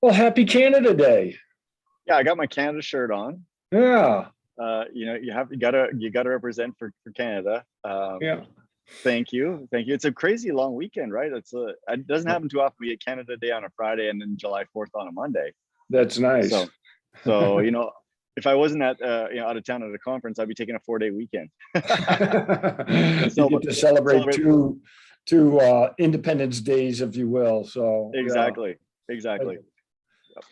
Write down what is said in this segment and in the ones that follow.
Well, happy Canada Day. Yeah, I got my Canada shirt on. Yeah, You gotta represent for Canada. yeah. Thank you. It's a crazy long weekend, right? It doesn't happen too often. We get Canada Day on a Friday and then July 4th on a Monday. That's nice. So so if I wasn't out of town at a conference, I'd be taking a 4-day weekend. You get to celebrate Celebrate. two Independence Days, if you will. So yeah. Exactly.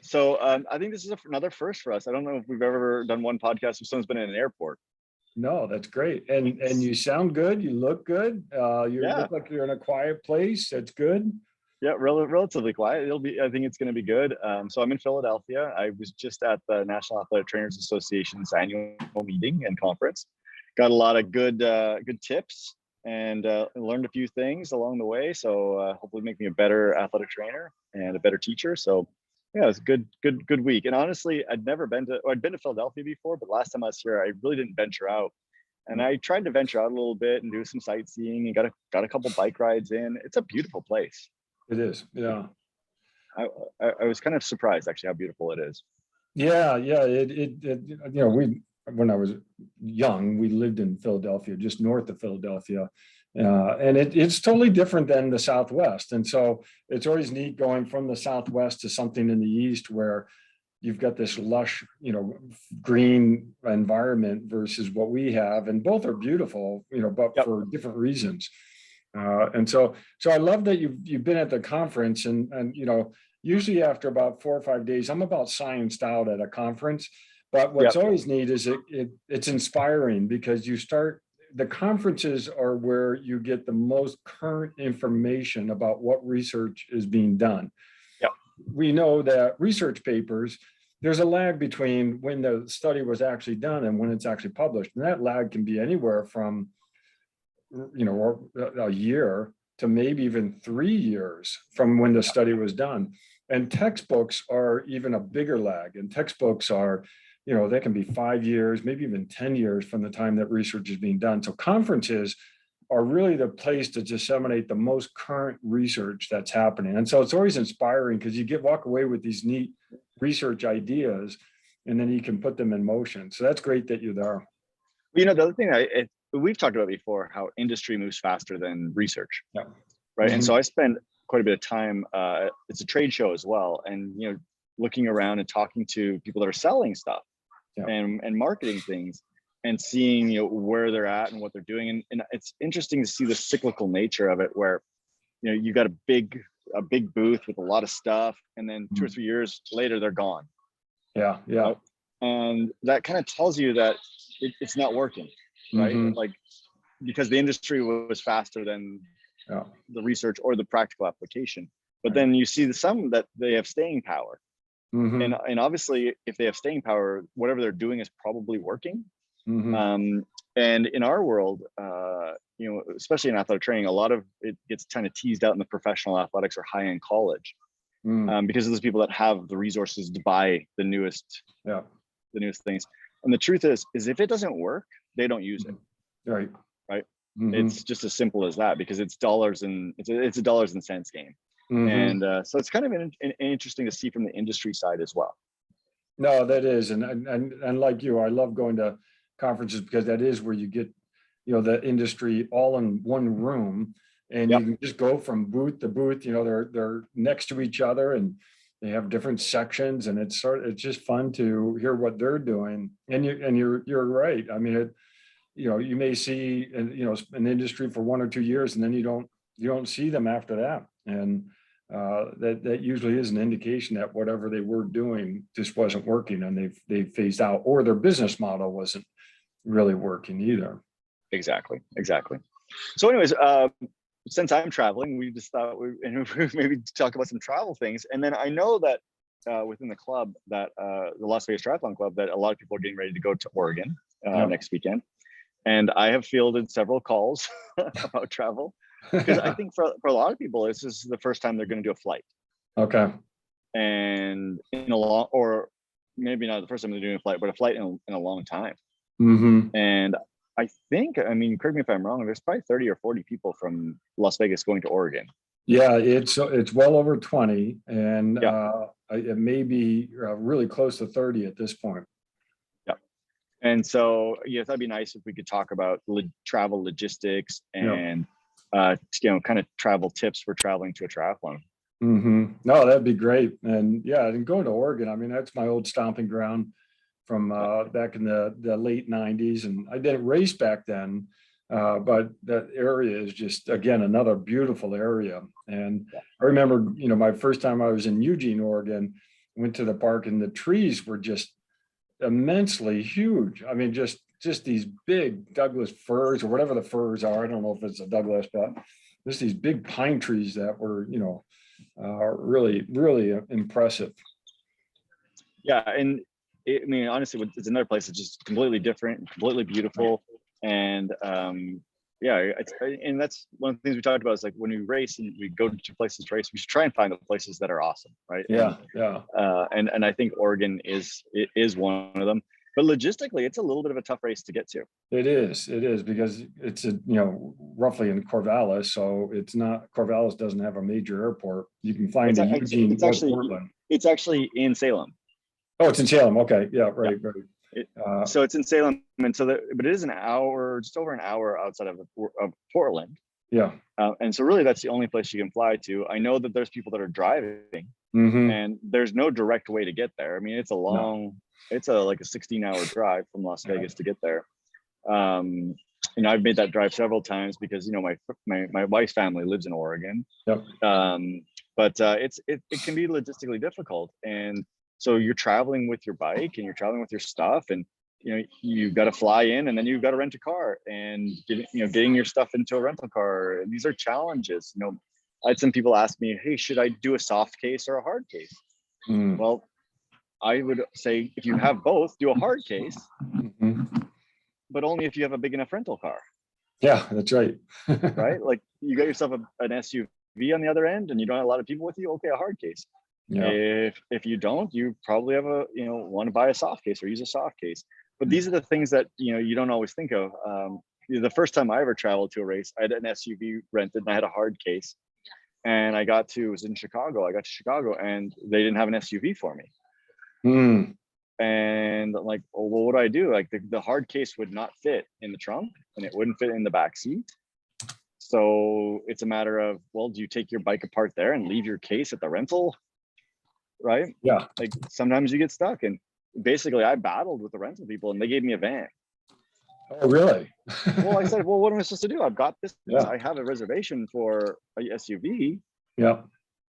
So I think this is another first for us. I don't know if we've ever done one podcast if someone's been in an airport. No, that's great. And you sound good. You look good. You Yeah, look like you're in a quiet place. That's good. yeah, relatively quiet. I think it's going to be good. So I'm in Philadelphia. I was just at the National Athletic Trainers Association's annual meeting and conference. Got a lot of good tips and learned a few things along the way. So hopefully make me a better athletic trainer and a better teacher. So yeah, it was a good week. And honestly, I'd been to Philadelphia before, but last time I was here, I really didn't venture out. And I tried to venture out a little bit and do some sightseeing and got a couple bike rides in. It's a beautiful place. It is. Yeah. I was kind of surprised actually how beautiful it is. Yeah, yeah. We when I was young, we lived in Philadelphia, just north of Philadelphia, and it's totally different than the Southwest. And so it's always neat going from the Southwest to something in the East where you've got this lush, green environment versus what we have, and both are beautiful, but Yep. for different reasons. And so I love that you've been at the conference, and usually after about 4 or 5 days, I'm about scienced out at a conference. But what's Yep. always neat is it's inspiring because the conferences are where you get the most current information about what research is being done. Yep. We know that research papers, there's a lag between when the study was actually done and when it's actually published. And that lag can be anywhere from a year to maybe even 3 years from when the study was done. And textbooks are even a bigger lag. And textbooks are, they can be 5 years, maybe even 10 years from the time that research is being done. So conferences are really the place to disseminate the most current research that's happening. And so it's always inspiring because you walk away with these neat research ideas, and then you can put them in motion. So that's great that you're there. The other thing we've talked about before, how industry moves faster than research. Yeah. Right. Mhm. And so I spend quite a bit of time. It's a trade show as well, and looking around and talking to people that are selling stuff. Yeah. and marketing things and seeing where they're at and what they're doing. And it's interesting to see the cyclical nature of it, where you got a big booth with a lot of stuff, and then 2 or 3 years later they're gone. Yeah. Right? And that kind of tells you that it's not working, right? Mhm. Like, because the industry was faster than the research or the practical application. But Right. then you see some that they have staying power. Mhm. And obviously, if they have staying power, whatever they're doing is probably working. Mhm. And in our world, especially in athletic training, a lot of it gets kind of teased out in the professional athletics or high-end college, because of those people that have the resources to buy the newest things. And the truth is if it doesn't work, they don't use it. Right. Right. Mhm. It's just as simple as that, because it's dollars and it's a dollars and cents game. Mhm. And so it's kind of an interesting to see from the industry side as well. No, that is, and like you, I love going to conferences because that is where you get, the industry all in one room, and Yep. you can just go from booth to booth. They're next to each other, and they have different sections, and it's just fun to hear what they're doing. And you're right. I mean, you may see an industry for 1 or 2 years, and then you don't see them after that, and that usually is an indication that whatever they were doing just wasn't working, and they phased out, or their business model wasn't really working either. Exactly. So anyways, since I'm traveling, we just thought we maybe talk about some travel things. And then I know that within the club, that the Las Vegas Triathlon Club, that a lot of people are getting ready to go to Oregon next weekend. And I have fielded several calls about travel, because I think for a lot of people, this is the first time they're going to do a flight. Okay. And in a long, or maybe not the first time they're doing a flight, but a flight in a long time. Mm-hmm. And I think, correct me if I'm wrong, there's probably 30 or 40 people from Las Vegas going to Oregon. Yeah, it's well over 20, and it may be really close to 30 at this point. Yeah. And so, yeah, that'd be nice if we could talk about travel logistics and, kind of travel tips for traveling to a triathlon. No, that'd be great. And yeah, and going to Oregon, I mean, that's my old stomping ground from back in the late 90s. And I didn't race back then, but that area is just, again, another beautiful area. And I remember, my first time I was in Eugene, Oregon, went to the park, and the trees were just immensely huge. I mean, just these big Douglas firs, or whatever the firs are. I don't know if it's a Douglas, but just these big pine trees that were, really, really impressive. Yeah. And I mean, honestly, it's another place that's just completely different, completely beautiful. And and that's one of the things we talked about, is like, when we race and we go to places to race, we should try and find the places that are awesome, right? Yeah. And I think Oregon is one of them. But logistically, it's a little bit of a tough race to get to. It is because it's roughly in Corvallis, so it's not, Corvallis doesn't have a major airport. You can find Eugene or Portland. It's actually in Salem. Oh, it's in Salem. Okay, yeah, right. So it's in Salem, and but it is an hour, just over an hour outside of Portland. Yeah. And so really, that's the only place you can fly to. I know that there's people that are driving, and there's no direct way to get there. I mean, it's a long. It's like a 16-hour drive from Las Vegas to get there. I've made that drive several times because my wife's family lives in Oregon. Yep. But it can be logistically difficult, and so you're traveling with your bike and you're traveling with your stuff, and you've got to fly in, and then you've got to rent a car, and getting your stuff into a rental car. And these are challenges. I had some people ask me, "Hey, should I do a soft case or a hard case?" Well, I would say, if you have both, do a hard case, but only if you have a big enough rental car. Yeah, that's right. Right? Like, you got yourself an SUV on the other end, and you don't have a lot of people with you. Okay, a hard case. Yeah. If you don't, you probably have want to buy a soft case or use a soft case. But these are the things that you don't always think of. The first time I ever traveled to a race, I had an SUV rented, and I had a hard case. And it was in Chicago. I got to Chicago, and they didn't have an SUV for me. And I'm like, well, what do I do? Like, the hard case would not fit in the trunk, and it wouldn't fit in the back seat. So it's a matter of, well, do you take your bike apart there and leave your case at the rental? Right? Yeah. Like, sometimes you get stuck, and basically I battled with the rental people, and they gave me a van. Oh, really? Well, I said, well, what am I supposed to do? I've got this. Yeah. I have a reservation for a SUV. Yeah.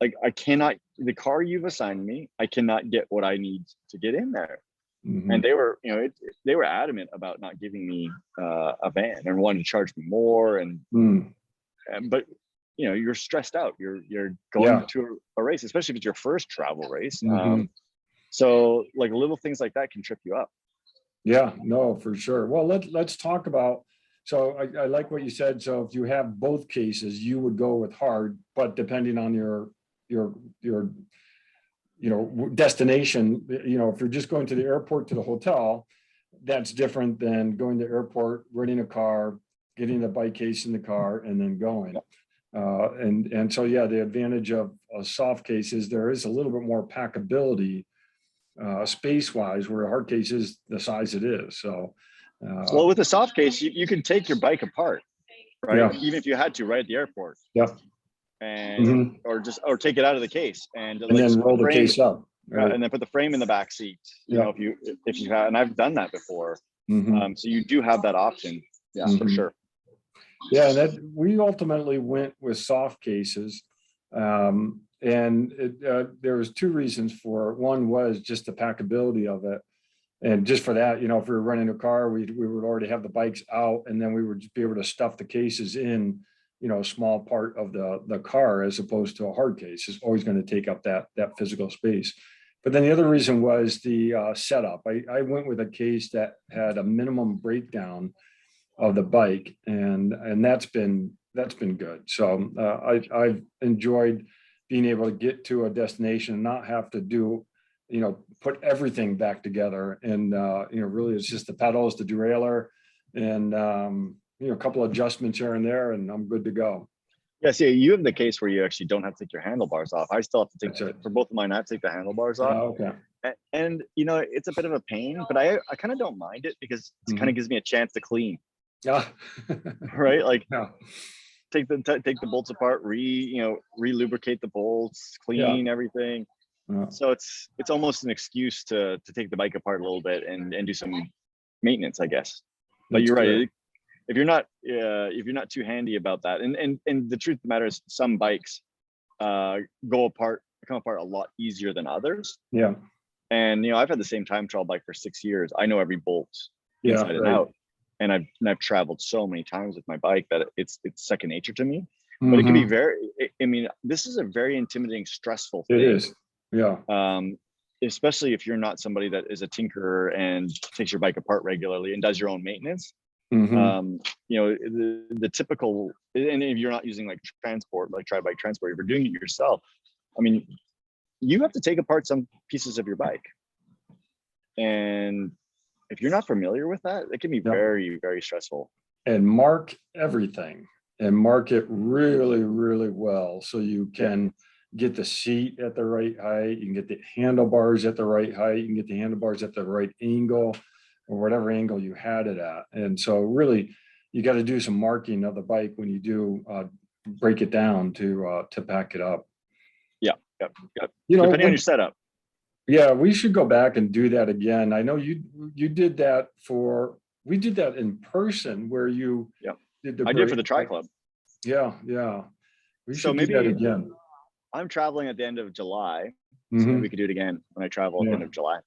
Like, I cannot, the car you've assigned me, I cannot get what I need to get in there. And they were, they were adamant about not giving me a van and wanted to charge me more. But you're stressed out. You're going to a race, especially if it's your first travel race. So like, little things like that can trip you up. Yeah, no, for sure. Well, let's talk about. So I like what you said. So if you have both cases, you would go with hard, but depending on your destination, if you're just going to the airport to the hotel, that's different than going to the airport, renting a car, getting the bike case in the car, and then going. And so, yeah, the advantage of a soft case is there is a little bit more packability space wise, where a hard case is the size it is. So, well, with a soft case, you can take your bike apart, right? Yeah. Even if you had to, right at the airport. Yeah. And or take it out of the case and then roll the case up, right? And then put the frame in the back seat. If you have, and I've done that before. So you do have that option. Yeah, for sure. Yeah, we ultimately went with soft cases, and there was two reasons for it. One was just the packability of it, and just for that, if we were running a car, we would already have the bikes out, and then we would just be able to stuff the cases in, a small part of the car, as opposed to a hard case is always going to take up that physical space. But then the other reason was the setup. I went with a case that had a minimum breakdown of the bike, and that's been good. So I've enjoyed being able to get to a destination and not have to do, put everything back together. And really, it's just the pedals, the derailleur, and a couple of adjustments here and there, and I'm good to go. Yeah, see, you have the case where you actually don't have to take your handlebars off. I still have to take, That's it. for both of mine, I have to take the handlebars off. Okay. And you know, it's a bit of a pain, but I kind of don't mind it because it kind of gives me a chance to clean, Yeah. right? Like Yeah. take the bolts apart, re-lubricate the bolts, Yeah. clean everything. Yeah. So it's almost an excuse to take the bike apart a little bit and do some maintenance, I guess. But That's you're good. right. If you're not too handy about that, and the truth of the matter is, some bikes come apart a lot easier than others. Yeah. And you know, I've had the same time trial bike for 6 years. I know every bolt Yeah. inside and Right. out, and I've traveled so many times with my bike that it's second nature to me. But it can be Mhm. I mean, this is a very intimidating, stressful It thing. is. Yeah. Especially if you're not somebody that is a tinkerer and takes your bike apart regularly and does your own maintenance. Mhm. You know, the typical, and if you're not using like transport, like tri bike transport, if you're doing it yourself, I mean, you have to take apart some pieces of your bike. And if you're not familiar with that, it can be Yeah. very, very stressful. And mark everything and mark it really, really well. So you Yeah. can get the seat at the right height. You can get the handlebars at the right height. You can get the handlebars at the right angle or whatever angle you had it at. And so really, you got to do some marking of the bike when you do break it down to pack it up. Yeah. You know, Depending on your setup. yeah, we should go back and do that again. I know you did that we did that in person where you Yeah. did the I did for break. the Tri Club. Yeah, yeah. We So should do that maybe again. I'm traveling at the end of July. So maybe we Mhm. could do it again when I travel at the Yeah, end of July.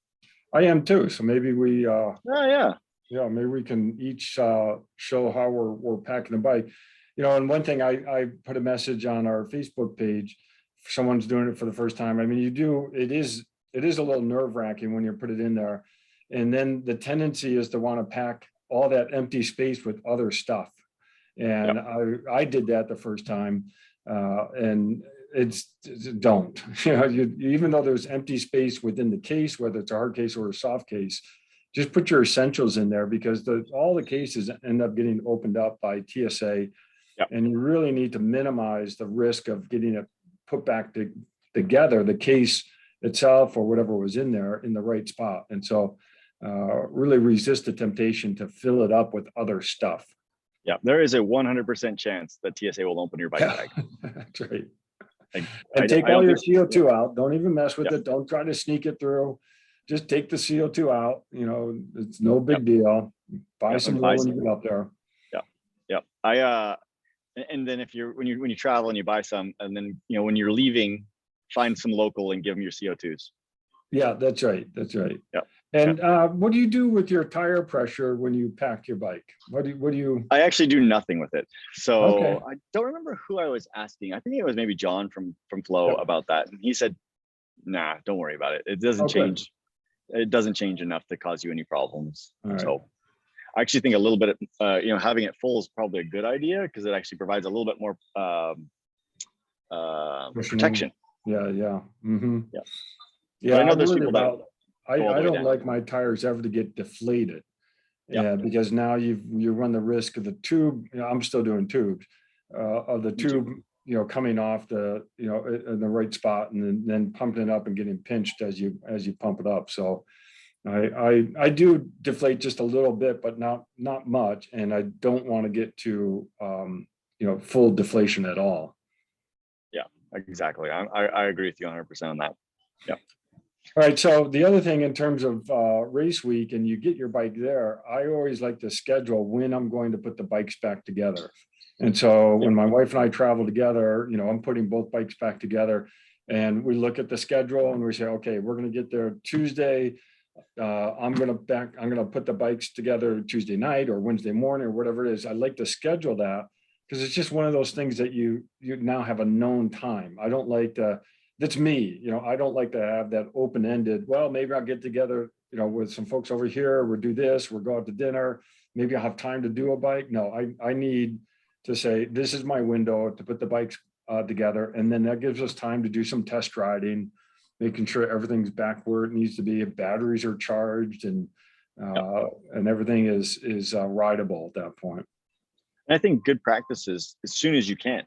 I am too. So maybe Oh yeah. yeah, maybe we can each show how we're packing the bike. You know, and one thing I put a message on our Facebook page. If someone's doing it for the first time. I mean, it is a little nerve wracking when you put it in there, and then the tendency is to want to pack all that empty space with other stuff. Yeah. And I did that the first time, and don't you know even though there's empty space within the case, whether it's a hard case or a soft case, just put your essentials in there because all the cases end up getting opened up by TSA, Yeah. and you really need to minimize the risk of getting it put back together, the case itself or whatever was in there in the right spot. And so really resist the temptation to fill it up with other stuff. Yeah. There is a 100% chance that TSA will open your bike Yeah, bag. that's right. Like, And take I all don't your think, CO2 out. Don't even mess with yeah. it. Don't try to sneak it through. Just take the CO2 out. You know, it's no big Yep. deal. Buy Yep. some And more buy when some. you get up there. Yeah. Yeah. And then if when you travel and you buy some, and then, you know, when you're leaving, find some local and give them your CO2s. Yeah, that's right. That's right. Yeah. And what do you do with your tire pressure when you pack your bike? What do you? I actually do nothing with it. Okay. So I don't remember who I was asking. I think it was maybe John from Flow Yep. about that. And he said, nah, don't worry about it. It doesn't change. It doesn't change enough to cause you any problems. All right. So I actually think a little bit of, having it full is probably a good idea because it actually provides a little bit more protection. Yeah, yeah. Mm-hmm. Yeah. Yeah, But I know I'm there's worried people that about. go all the I way don't down. like my tires ever to get deflated. Yeah. Yeah, because now you run the risk of the tube. You know, I'm still doing tubes of the tube. You know, coming off the in the right spot and then pumping it up and getting pinched as you pump it up. So I do deflate just a little bit, but not much, and I don't want to get to full deflation at all. Yeah, exactly. I agree with you 100% on that. Yeah. All right. So the other thing in terms of race week, and you get your bike there, I always like to schedule when I'm going to put the bikes back together. And so when my wife and I travel together, I'm putting both bikes back together, and we look at the schedule and we say, okay, we're going to get there Tuesday. I'm going to put the bikes together Tuesday night or Wednesday morning or whatever it is. I like to schedule that because it's just one of those things that you now have a known time. I don't like to. That's me. I don't like to have that open-ended, well, maybe I'll get together, with some folks over here. We'll do this, we'll go out to dinner. Maybe I'll have time to do a bike. No, I need to say, this is my window to put the bikes together. And then that gives us time to do some test riding, making sure everything's back where it needs to be. Batteries are charged and everything is rideable at that point. And I think good practice is as soon as you can.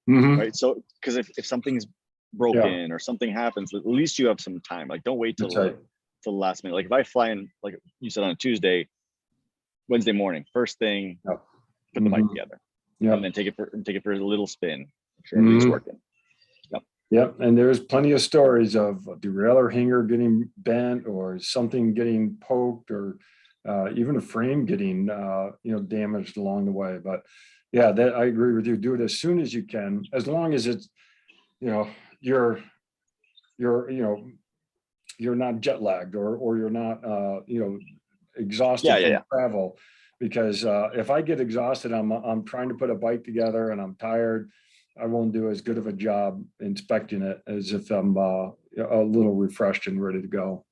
Mhm. right? So because if something's Yeah, broken or something happens, at least you have some time. Like don't wait that's till right. the last minute. Like if I fly in, like you said, on a Tuesday, Wednesday morning, first thing, Yep. put the bike Mhm. together, and Yep. then take it for a little spin. Make sure everything's Mhm. working. Yep. Yep, and there's plenty of stories of a derailleur hanger getting bent or something getting poked or even a frame getting damaged along the way. But yeah, that I agree with you. Do it as soon as you can, as long as it's you know you're you're you know you're not jet lagged or you're not Yeah, exhausted yeah, from yeah. travel. Because if I get exhausted, I'm trying to put a bike together and I'm tired. I won't do as good of a job inspecting it as if I'm a little refreshed and ready to go.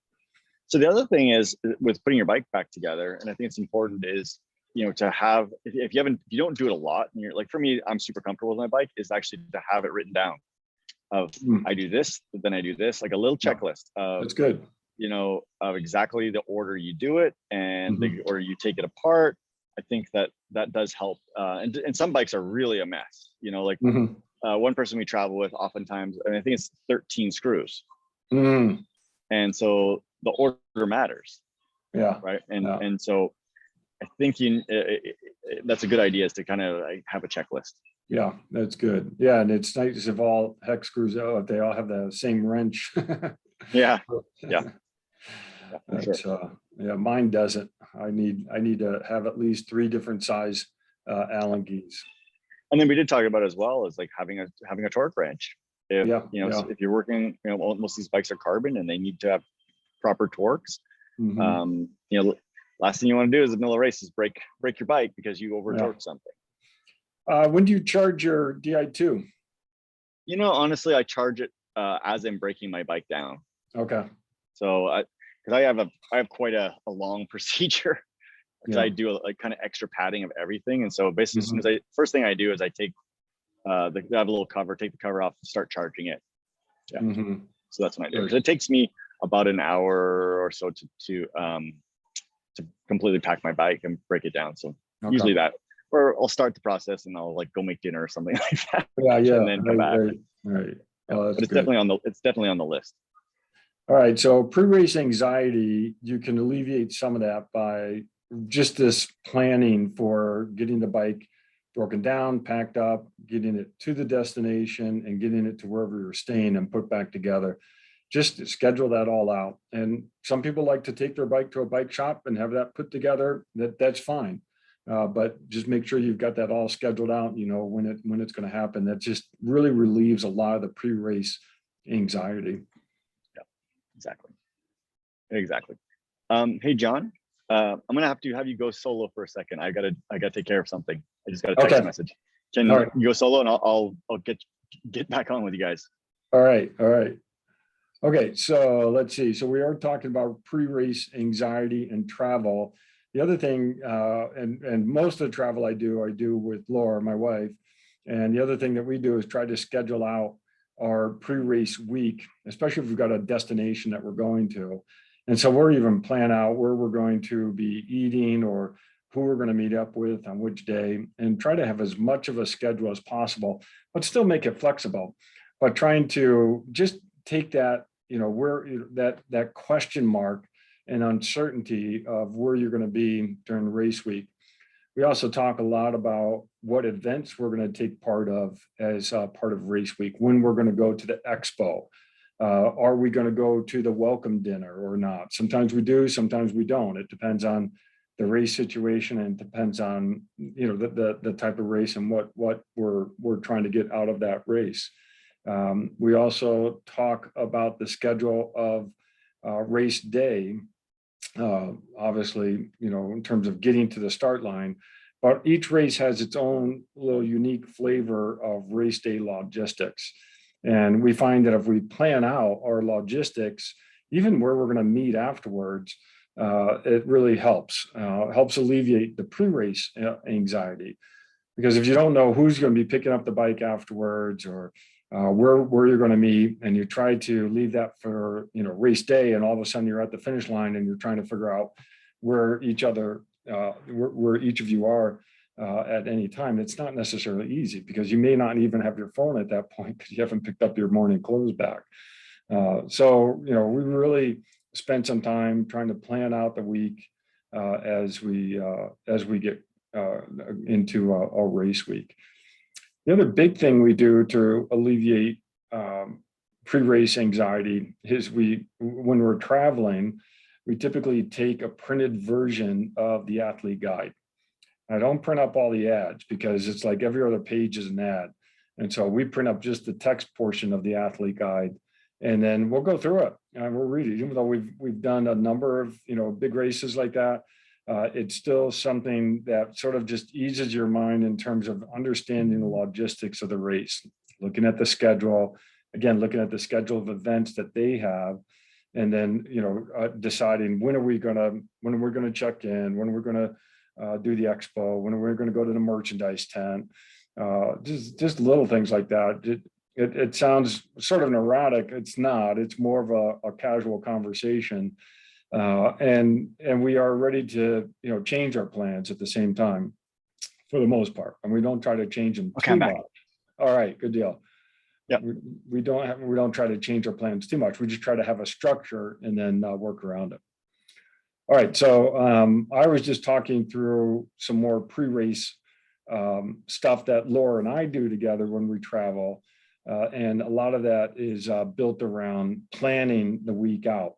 So the other thing is with putting your bike back together, and I think it's important is, to have, if you don't do it a lot, and you're like, for me, I'm super comfortable with my bike, is actually to have it written down of Mm, I do this, then I do this, like a little yeah, checklist of, that's good. of exactly the order you do it and Hmm. the order you take it apart. I think that does help. And some bikes are really a mess, like Hmm. one person we travel with oftentimes, and I think it's 13 screws. Mm, And so the order matters, yeah, right? And yeah, and so I think that's a good idea, is to kind of like have a checklist. yeah, that's good. Yeah, and it's nice if all hex screws out, if they all have the same wrench. Yeah, yeah, yeah, for sure. That's yeah, mine doesn't. I need to have at least three different size Allen keys. And then we did talk about as well as like having a torque wrench. If Yeah, yeah. if you're working, most of these bikes are carbon and they need to have proper torques. Hmm. Um, last thing you want to do is in the middle of a race is break your bike because you over Yeah. torque something. When do you charge your Di2? Honestly, I charge it as I'm breaking my bike down. Okay. So because I have quite a long procedure, because I Yeah. do like kind of extra padding of everything. And so basically, as soon as Hmm. first thing I do is I take I have a little cover, take the cover off, start charging it. Yeah. Hmm. So that's what I do. Good. Because it takes me about an hour or so to completely pack my bike and break it down. So Okay. usually that, or I'll start the process and I'll like go make dinner or something like that, Yeah, and yeah. then come Right, back. right, right. Yeah. Oh, But that's good. it's definitely on the list. All right. So pre-race anxiety, you can alleviate some of that by just this planning for getting the bike broken down, packed up, getting it to the destination and getting it to wherever you're staying and put back together. Just schedule that all out. And some people like to take their bike to a bike shop and have that put together. That's fine. But just make sure you've got that all scheduled out, when it's going to happen. That just really relieves a lot of the pre-race anxiety. Yeah, exactly. Exactly. Hey John, I'm gonna have to have you go solo for a second. I gotta take care of something. I just got a text Okay. message. All Can right. you go solo, and I'll get back on with you guys. All right. All right. Okay. So let's see. So we are talking about pre-race anxiety and travel. The other thing, and most of the travel I do with Laura, my wife. And the other thing that we do is try to schedule out our pre-race week, especially if we've got a destination that we're going to. And so we're even plan out where we're going to be eating or who we're going to meet up with on which day, and try to have as much of a schedule as possible, but still make it flexible. But trying to just take that, where that question mark and uncertainty of where you're going to be during race week. We also talk a lot about what events we're going to take part of as part of race week, when we're going to go to the expo. Are we going to go to the welcome dinner or not? Sometimes we do, sometimes we don't. It depends on the race situation, and depends on the type of race and what we're trying to get out of that race. We also talk about the schedule of race day, obviously, in terms of getting to the start line, but each race has its own little unique flavor of race day logistics. And we find that if we plan out our logistics, even where we're going to meet afterwards, it really helps alleviate the pre-race anxiety. Because if you don't know who's going to be picking up the bike afterwards, or where you're going to meet, and you try to leave that for race day, and all of a sudden you're at the finish line and you're trying to figure out where each of you are, at any time. It's not necessarily easy because you may not even have your phone at that point because you haven't picked up your morning clothes back. So, you know, we really spent some time trying to plan out the week as we get into a race week. The other big thing we do to alleviate pre-race anxiety is when we're traveling, we typically take a printed version of the athlete guide. I don't print up all the ads because it's like every other page is an ad. And so we print up just the text portion of the athlete guide, and then we'll go through it and we'll read it. Even though we've done a number of, you know, big races like that, it's still something that sort of just eases your mind in terms of understanding the logistics of the race, looking at the schedule, again, looking at the schedule of events that they have, and then, you know, deciding when we're going to check in, when we're going to do the expo, when we're going to go to the merchandise tent, just little things like that. It sounds sort of neurotic. It's not. It's more of a casual conversation. And we are ready to, you know, change our plans at the same time for the most part. And we don't try to change them too much. All right, good deal. Yeah. We don't try to change our plans too much. We just try to have a structure and then work around it. All right. So I was just talking through some more pre-race stuff that Laura and I do together when we travel. And a lot of that is built around planning the week out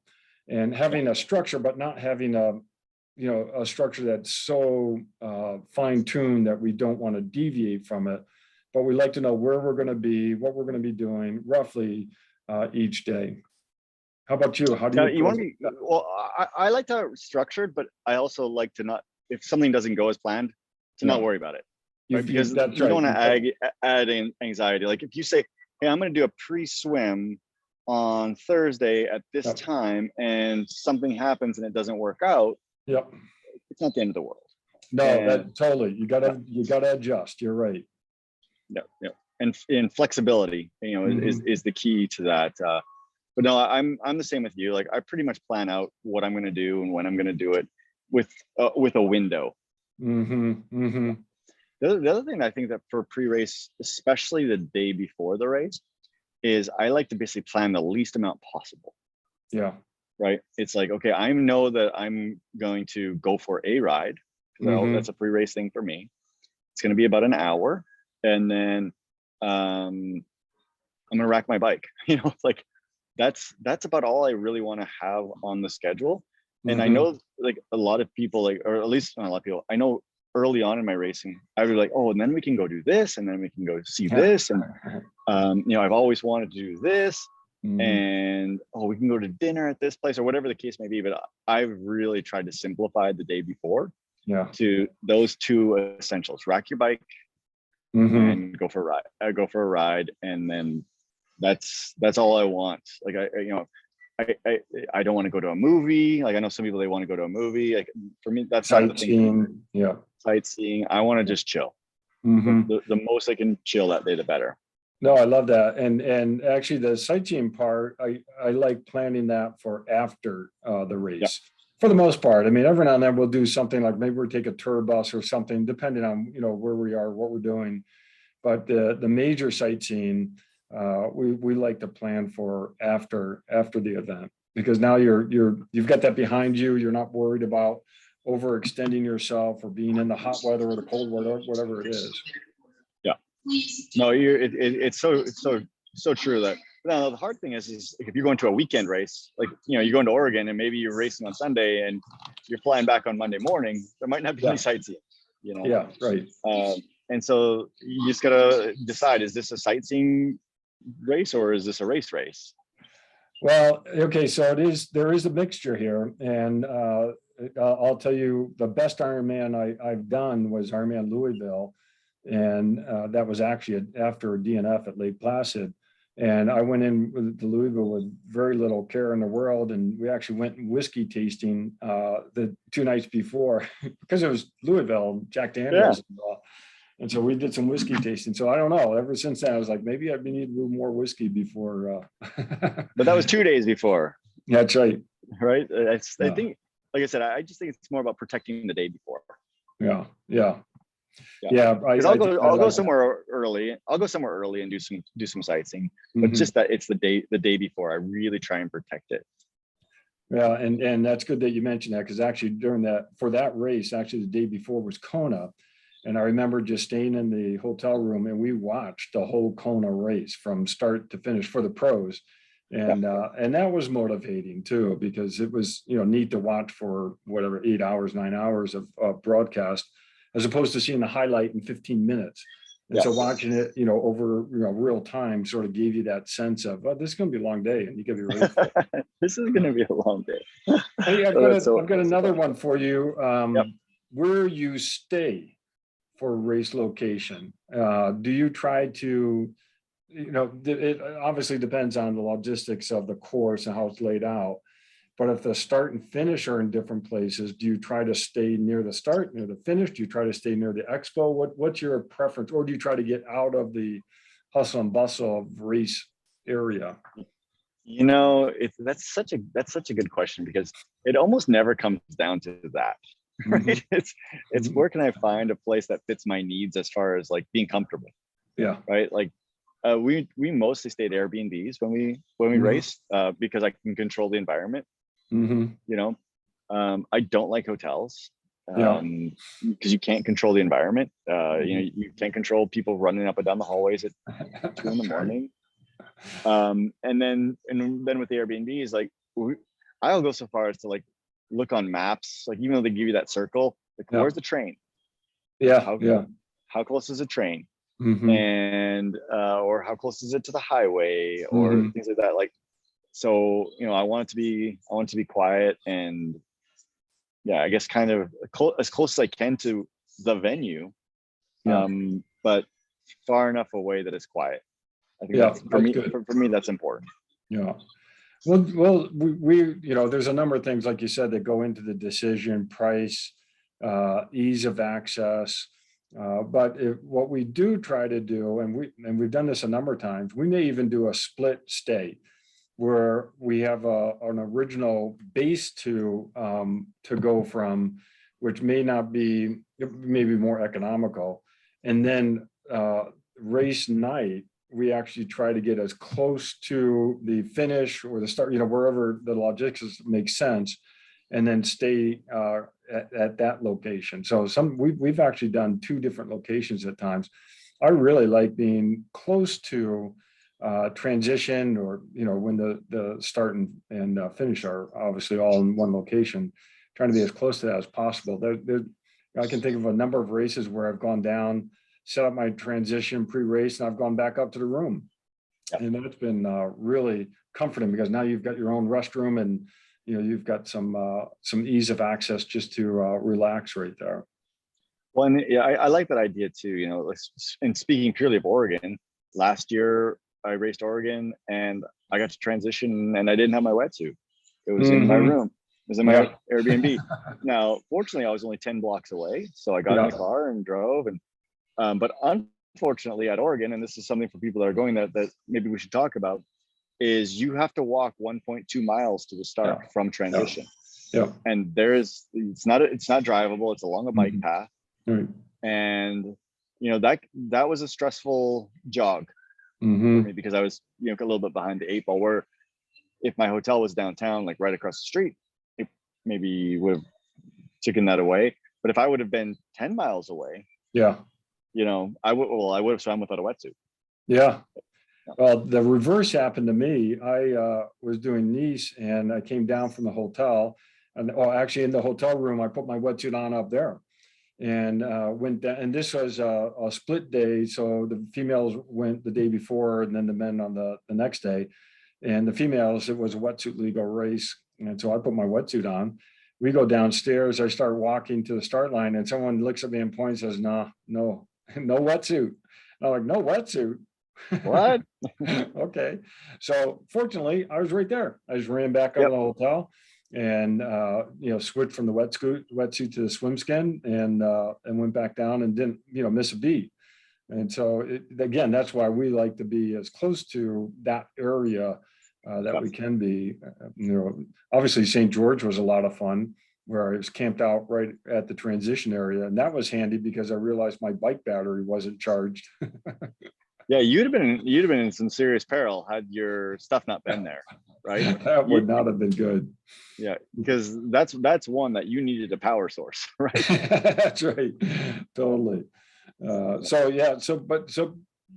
and having a structure, but not having a structure that's so fine-tuned that we don't want to deviate from it. But we like to know where we're going to be, what we're going to be doing roughly each day. How about you? How do you want to be? Well, I like to have it structured, but I also like to not, if something doesn't go as planned, to not worry about it. Right? Because you don't want to add in anxiety. Like if you say, hey, I'm going to do a pre-swim on Thursday at this time, and something happens and it doesn't work out, it's not the end of the world. No, that totally. You gotta adjust. You're right. Yeah. And flexibility, you know, is the key to that. But no, I'm the same with you. Like I pretty much plan out what I'm going to do and when I'm going to do it with a window. The other thing I think that for pre-race, especially the day before the race, is I like to basically plan the least amount possible. Yeah. Right. It's like, okay, I know that I'm going to go for a ride. That's a pre-race thing for me. It's going to be about an hour, and then I'm going to rack my bike. You know, it's like that's about all I really want to have on the schedule. And I know like a lot of people, like, or at least not a lot of people, I know early on in my racing, I was like, oh, and then we can go do this, and then we can go see this. And, you know, I've always wanted to do this, and, oh, we can go to dinner at this place or whatever the case may be. But I've really tried to simplify the day before to those two essentials: rack your bike and go for a ride. And then that's all I want. Like, I don't want to go to a movie. Like I know some people, they want to go to a movie. Like for me, that's not the thing. Sightseeing. I want to just chill. The most I can chill that day, the better. No, I love that. And actually the sightseeing part, I like planning that for after the race. For the most part. I mean, every now and then we'll do something like maybe we'll take a tour bus or something, depending on, you know, where we are, what we're doing. But the major sightseeing, we like to plan for after the event, because now you've got that behind you. You're not worried about overextending yourself or being in the hot weather or the cold weather, whatever it is. Yeah. No, it's so true that. No, the hard thing is if you're going to a weekend race, like, you know, you're going to Oregon and maybe you're racing on Sunday and you're flying back on Monday morning, there might not be any sightseeing, you know? Yeah, right. And so you just gotta decide, is this a sightseeing race or is this a race? Well, okay, so there is a mixture here. And I'll tell you, the best Ironman I've done was Ironman Louisville. And that was actually after a DNF at Lake Placid. And I went in to Louisville with very little care in the world. And we actually went whiskey tasting the 2 nights before because it was Louisville, Jack Daniels. Yeah. And so we did some whiskey tasting. So I don't know. Ever since then, I was like, maybe I need a little more whiskey before. But that was 2 days before. That's right. Right. I think, like I said, I just think it's more about protecting the day before. Yeah. Yeah, Yeah, because I think I I'll go like that. somewhere early. I'll go somewhere early and do some sightseeing. But Mhm. just that it's the day before, I really try and protect it. Yeah, and that's good that you mentioned that, because actually during for that race, actually the day before was Kona. And I remember just staying in the hotel room and we watched the whole Kona race from start to finish for the pros. Yeah. And that was motivating too, because it was, neat to watch for whatever, 8 hours, 9 hours of broadcast, as opposed to seeing the highlight in 15 minutes. And so Yes. watching it, over, real time sort of gave you that sense of, oh, this is going to be a long day and you got to be ready for it. This is going to be a long day. Hey, So that's I've got that's so another fun. one for you. Yep. Where you stay for race location, do you try to, it obviously depends on the logistics of the course and how it's laid out. But if the start and finish are in different places, do you try to stay near the start, near the finish? Do you try to stay near the expo? What's your preference? Or do you try to get out of the hustle and bustle of race area? That's such a good question, because it almost never comes down to that. Right? Mhm. It's where can I find a place that fits my needs as far as like being comfortable, Yeah. right? Like we mostly stayed Airbnbs when we Mhm. race, because I can control the environment. Mhm. You know, I don't like hotels, Yeah. because you can't control the environment. Mhm. You can't control people running up and down the hallways at 2 in the That's right. morning. And then with the Airbnbs, like I'll go so far as to like look on maps, like even though they give you that circle, like Yeah. where's the train? Yeah. How Yeah. how close is a train? Mhm. And or how close is it to the highway, or Mhm. things like that. Like, so I want it to be quiet, and yeah, I guess kind of as close as I can to the venue, Yeah. but far enough away that it's quiet. I think Yeah. that's for That's me. good. For me, that's important. Yeah. Well, we, there's a number of things, like you said, that go into the decision: price, ease of access. But what we do try to do, and we've done this a number of times, we may even do a split stay where we have an original base to go from, which may not be, it may be more economical, and then race night we actually try to get as close to the finish or the start, wherever the logistics makes sense, and then stay at that location. So we've actually done two different locations at times. I really like being close to transition, or when the start and finish are obviously all in one location, trying to be as close to that as possible. I can think of a number of races where I've gone down, set up my transition pre-race, and I've gone back up to the room, Yeah. and that's been really comforting, because now you've got your own restroom, and you've got some ease of access just to relax right there. Well, and yeah, I like that idea too. And speaking purely of Oregon, last year I raced Oregon and I got to transition and I didn't have my wetsuit. It was in my Hmm. room. It was in my Yeah. Airbnb. Now, fortunately, I was only 10 blocks away, so I got in Yeah. the car and drove. And but unfortunately, at Oregon, and this is something for people that are going that maybe we should talk about, is you have to walk 1.2 miles to the start Yeah. from Yeah. transition. Yeah. And it's not drivable. It's along a bike Mhm. path, Right. and that was a stressful jog for me, Hmm. because I was a little bit behind the eight ball. Where if my hotel was downtown, like right across the street, it maybe would have taken that away. But if I would have been 10 miles away, Yeah. I would have swam without a wetsuit. Yeah. Yeah. Well, the reverse happened to me. I was doing Nice, and I came down from the hotel, and actually in the hotel room, I put my wetsuit on up there, and went down. And this was a split day, so the females went the day before, and then the men on the next day. And the females, it was a wetsuit legal race, and so I put my wetsuit on. We go downstairs. I start walking to the start line, and someone looks at me and points, says, "No, no, no wetsuit." And I'm like, "No wetsuit." What? Okay. So fortunately, I was right there. I just ran back out of Yep. the hotel and switched from the wetsuit to the swim skin, and went back down and didn't miss a beat. And so again, that's why we like to be as close to that area that Yep. we can be. Obviously St. George was a lot of fun. where I was camped out right at the transition area. And that was handy because I realized my bike battery wasn't charged. Yeah, you'd have been in some serious peril had your stuff not been there, right? That would not have been good. Yeah, because that's one that you needed a power source, right? That's right. Totally. So yeah,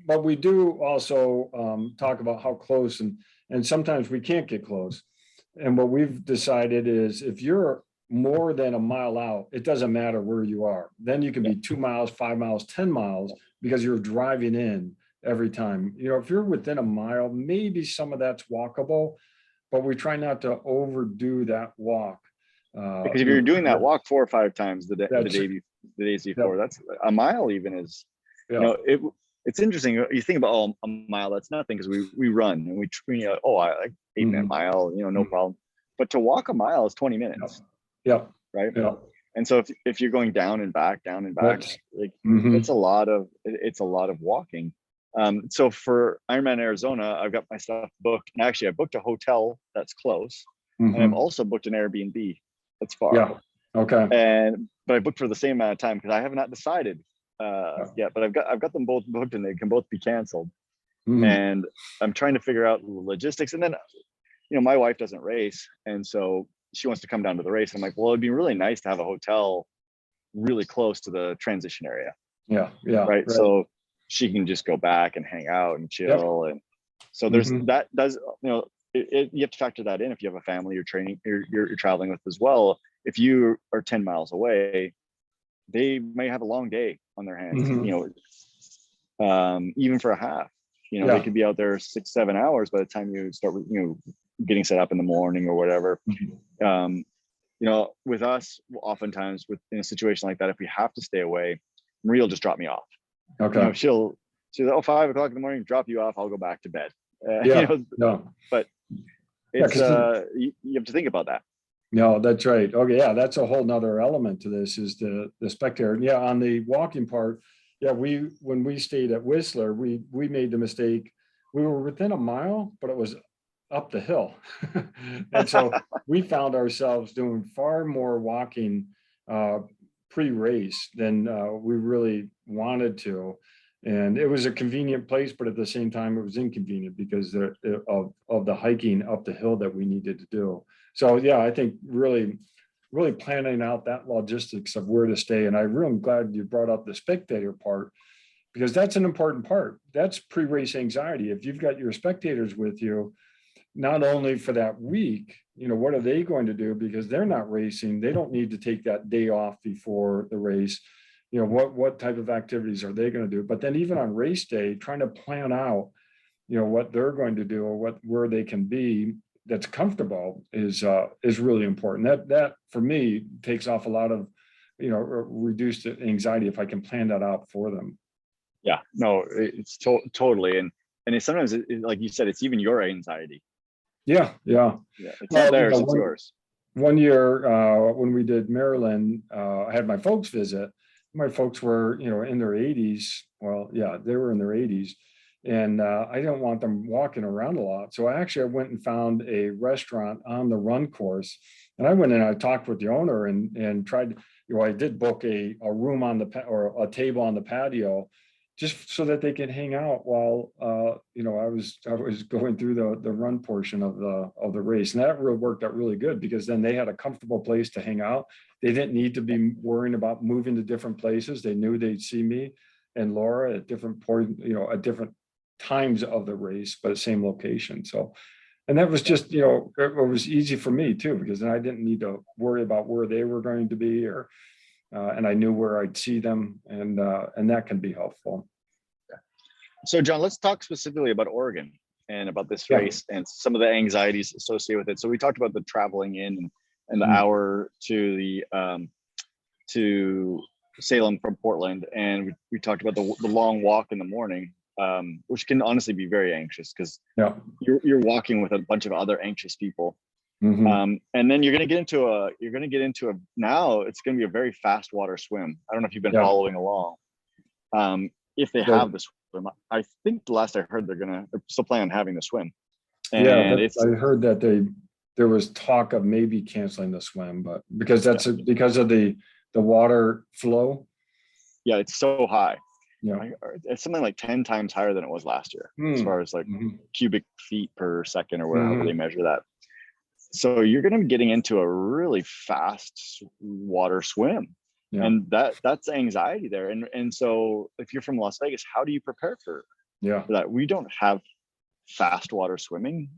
but we do also talk about how close, and sometimes we can't get close. And what we've decided is if you're more than a mile out, it doesn't matter where you are. Then you can be 2 miles, 5 miles, 10 miles because you're driving in every time. If you're within a mile, maybe some of that's walkable, but we try not to overdo that walk. Because if you're doing that walk 4 or 5 times the days before, yeah, that's a mile even is, yeah. it's interesting. You think about, oh, a mile, that's nothing because we run and I like 8-minute mile, no problem. But to walk a mile is 20 minutes. Yeah. Right. Yeah. And so if you're going down and back, like it's a lot of walking. So for Ironman Arizona, I've got my stuff booked. And actually, I booked a hotel that's close, and I've also booked an Airbnb that's far. Yeah. Okay. But I booked for the same amount of time because I have not decided yet. But I've got them both booked, and they can both be canceled. And I'm trying to figure out the logistics. And then, my wife doesn't race, and so she wants to come down to the race. I'm like, well, it'd be really nice to have a hotel really close to the transition area. Yeah. Yeah. Right. So she can just go back and hang out and chill. Yep. And so there's that does, you have to factor that in if you have a family you're traveling with as well. If you are 10 miles away, they may have a long day on their hands, even for a half, they could be out there 6-7 hours by the time you start, getting set up in the morning or whatever. With us, oftentimes in a situation like that, if we have to stay away, Marie will just drop me off. Okay. She'll 5 o'clock in the morning, drop you off, I'll go back to bed. But it's you have to think about that. No, that's right. Okay. Yeah. That's a whole nother element to this is the spectator. Yeah. On the walking part. Yeah. When we stayed at Whistler, we made the mistake. We were within a mile, but it was up the hill. And so we found ourselves doing far more walking pre-race than we really wanted to. And it was a convenient place, but at the same time, it was inconvenient because of the hiking up the hill that we needed to do. So yeah, I think really planning out that logistics of where to stay. And I'm really glad you brought up the spectator part, because that's an important part. That's pre-race anxiety. If you've got your spectators with you, not only for that week, what are they going to do? Because they're not racing. They don't need to take that day off before the race. What type of activities are they going to do? But then even on race day, trying to plan out, what they're going to do or where they can be that's comfortable is really important. That for me takes off a lot of, reduced anxiety if I can plan that out for them. Yeah, no, it's totally. And it's sometimes, like you said, it's even your anxiety. Yeah. It's not theirs, it's yours. One year when we did Maryland, I had my folks visit. My folks were, in their 80s. Well, yeah, they were in their 80s. And I didn't want them walking around a lot. So I went and found a restaurant on the run course. And I went in, I talked with the owner and tried, I did book a room or a table on the patio, just so that they could hang out while I was going through the run portion of the race. And that really worked out really good, because then they had a comfortable place to hang out. They didn't need to be worrying about moving to different places. They knew they'd see me and Laura at different at different times of the race, but same location. So, and that was just, it was easy for me too, because then I didn't need to worry about where they were going to be, and I knew where I'd see them, and that can be helpful. So John, let's talk specifically about Oregon and about this race and some of the anxieties associated with it. So we talked about the traveling in and the hour to Salem from Portland, and we talked about the long walk in the morning, which can honestly be very anxious because you're walking with a bunch of other anxious people. And then you're going to get into now it's going to be a very fast water swim. I don't know if you've been following along. If they have the swim, I think the last I heard they're still planning on having the swim. And I heard that there was talk of maybe canceling the swim, but because because of the water flow. Yeah, it's so high. Yeah. It's something like 10 times higher than it was last year, as far as like cubic feet per second or whatever they measure that. So you're going to be getting into a really fast water swim. Yeah. And that's anxiety there. And so if you're from Las Vegas, how do you prepare for that? We don't have fast water swimming.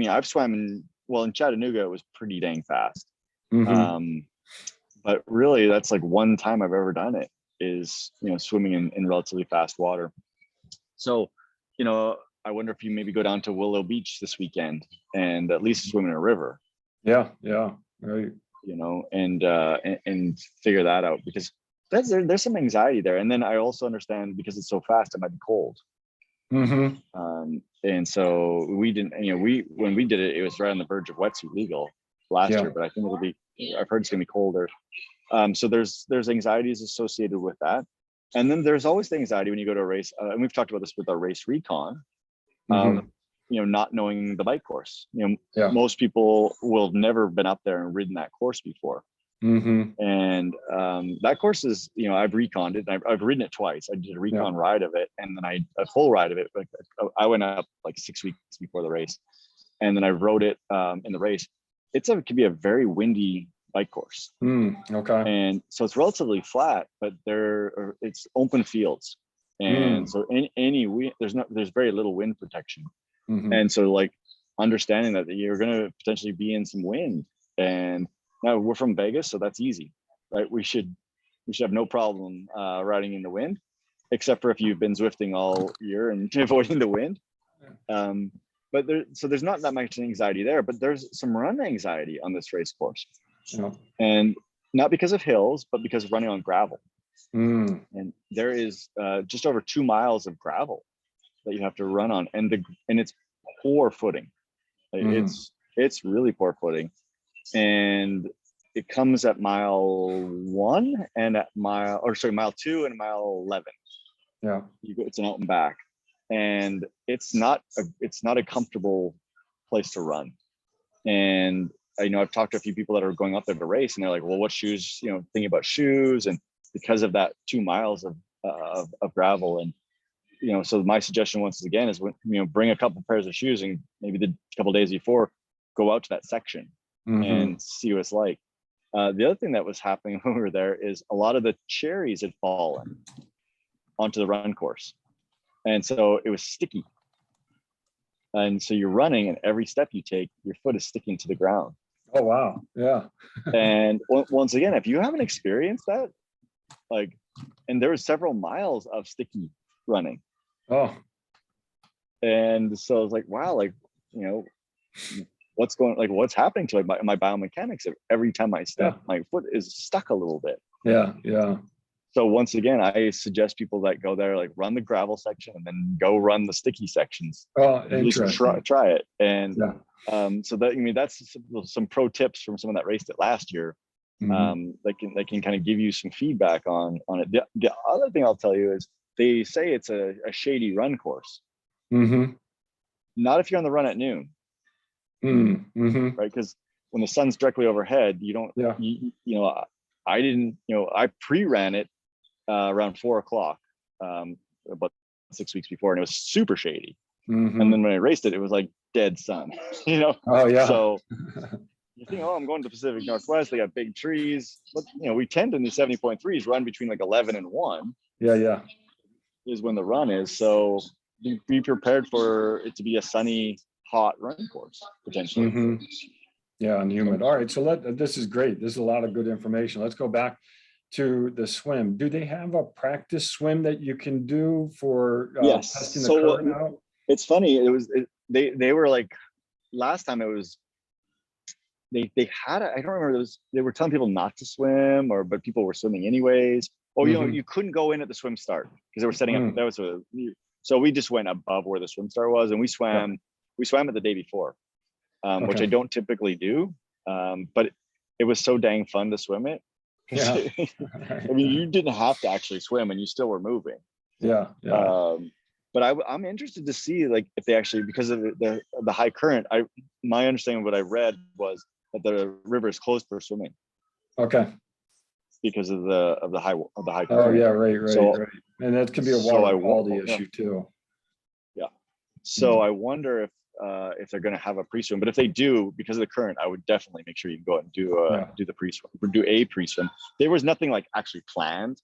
I've swam in Chattanooga, it was pretty dang fast. But really that's like one time I've ever done it, is, swimming in relatively fast water. So, I wonder if you maybe go down to Willow Beach this weekend and at least swim in a river. Yeah. Right. And figure that out, because there's some anxiety there. And then I also understand, because it's so fast, it might be cold. And so we didn't, when we did it, it was right on the verge of wetsuit legal last year, but I think I've heard it's gonna be colder. So there's anxieties associated with that. And then there's always the anxiety when you go to a race, and we've talked about this with our race recon, not knowing the bike course. Most people will have never been up there and ridden that course before. And that course is, I've reconned it. I've ridden it twice. I did a recon ride of it, and then a full ride of it. Like, I went up like 6 weeks before the race, and then I rode it in the race. It can be a very windy bike course. Okay. And so it's relatively flat, but it's open fields, and so any wind, there's very little wind protection. And so, like, understanding that you're going to potentially be in some wind, and now we're from Vegas, so that's easy, right? We should have no problem riding in the wind, except for if you've been Zwifting all year and avoiding the wind. But there's not that much anxiety there, but there's some run anxiety on this race course. And not because of hills, but because of running on gravel. And there is just over 2 miles of gravel that you have to run on, and it's poor footing. It's really poor footing, and it comes at mile 1 and at mile 2 and mile 11. Yeah, it's an out and back, and it's not a comfortable place to run. And I've talked to a few people that are going up there to race, and they're like, well, what shoes, thinking about shoes, and because of that 2 miles of gravel. And so my suggestion once again is, bring a couple pairs of shoes, and maybe the couple days before, go out to that section and see what it's like. The other thing that was happening when we were there is a lot of the cherries had fallen onto the run course, and so it was sticky. And so you're running, and every step you take, your foot is sticking to the ground. Oh, wow. Yeah. And once again, if you haven't experienced that, and there was several miles of sticky running. Oh. And so I was like, wow, what's happening to my biomechanics? Every time I step, my foot is stuck a little bit. Yeah. So once again, I suggest people that go there, run the gravel section and then go run the sticky sections. Oh, interesting. Try it. And so that's some pro tips from someone that raced it last year. That can kind of give you some feedback on it. The other thing I'll tell you is, they say it's a shady run course. Not if you're on the run at noon. Right? Because when the sun's directly overhead, you don't, I didn't, I pre-ran it around 4 o'clock, about 6 weeks before, and it was super shady. And then when I raced it, it was like dead sun, Oh, yeah. So you think, I'm going to the Pacific Northwest, they got big trees. But, we tend in the 70.3s run between 11 and 1. Yeah. Is when the run is. So be prepared for it to be a sunny, hot run course, potentially. Yeah, and humid. All right, so this is great. This is a lot of good information. Let's go back to the swim. Do they have a practice swim that you can do for testing the current out? It's funny. They were like, last time it was, they had I don't remember, they were telling people not to swim, but people were swimming anyways. Oh, you couldn't go in at the swim start because they were setting up. So we just went above where the swim start was, and we swam it the day before, which I don't typically do. But it was so dang fun to swim it. Yeah. I mean, you didn't have to actually swim, and you still were moving. Yeah. but I'm interested to see like if they actually, because of the high current, my understanding of what I read was that the river is closed for swimming Okay. because of the high Oh current. yeah, right. So And that could be a so water quality issue too. yeah. So I wonder if they're going to have a pre-swim, but if they do, because of the current, I would definitely make sure you go out and do the pre-swim, or do a pre-swim. There was nothing like actually planned,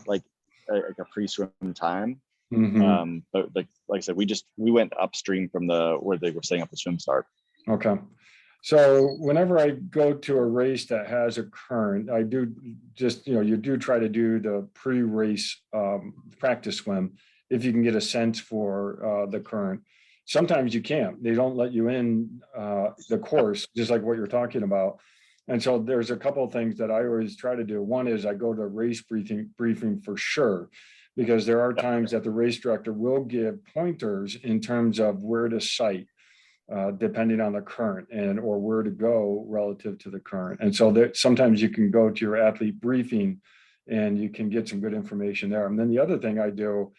like a pre-swim time. But like I said, we went upstream from where they were setting up the swim start. Okay. So whenever I go to a race that has a current, I do just, you do try to do the pre-race practice swim if you can get a sense for the current. Sometimes you can't. They don't let you in the course, just like what you're talking about. And so there's a couple of things that I always try to do. One is I go to race briefing for sure, because there are times that the race director will give pointers in terms of where to sight. Depending on the current or where to go relative to the current. And so that sometimes you can go to your athlete briefing and you can get some good information there. And then the other thing I do